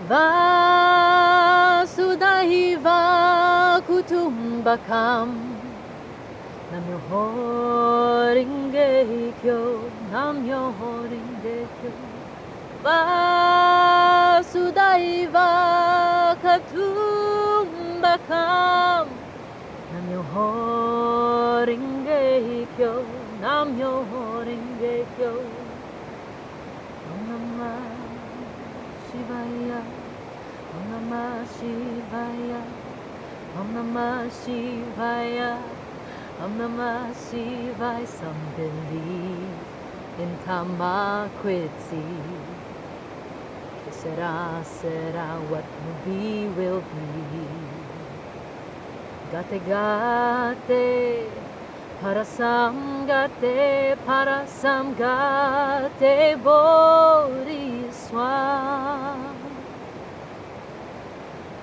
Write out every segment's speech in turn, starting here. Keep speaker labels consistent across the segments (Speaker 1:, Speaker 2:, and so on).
Speaker 1: Vasudhaiva Kutumbakam Namyoho Ringekyo Namyoho Ringekyo Vasudhaiva Kutumbakam Namyoho Ringekyo Namyoho Ringekyo Om Namah Shivaya Om Namah Shivaya Om Namah Shivaya Om Namah Shivaya. Some believe in Tamakwitsi. Que sera, sera, what will be, will be. Gate, gate, parasam gate, bodhiswa.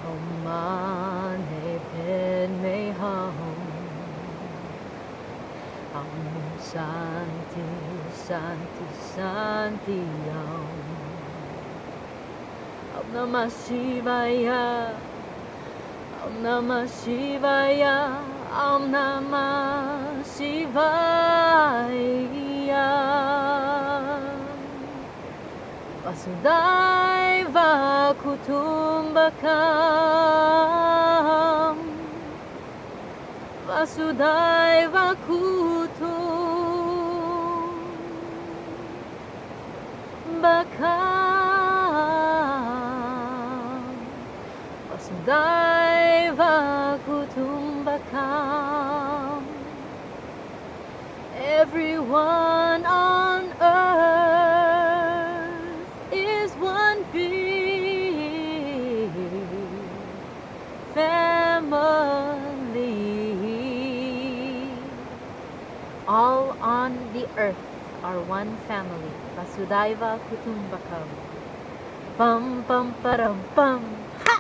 Speaker 1: Om mane padme hum. Om shanti, shanti, shanti om. Om Namah Shivaya. Om Namah Shivaya. Om Namah Shivaya. Vasudhaiva Kutumbakam Vasudhaiva Kutumbakam Vasudhaiva Kutumbakam. Everyone on earth is one big family. All on the earth are one family. Vasudhaiva Kutumbakam. Pam pam param pam. Ha!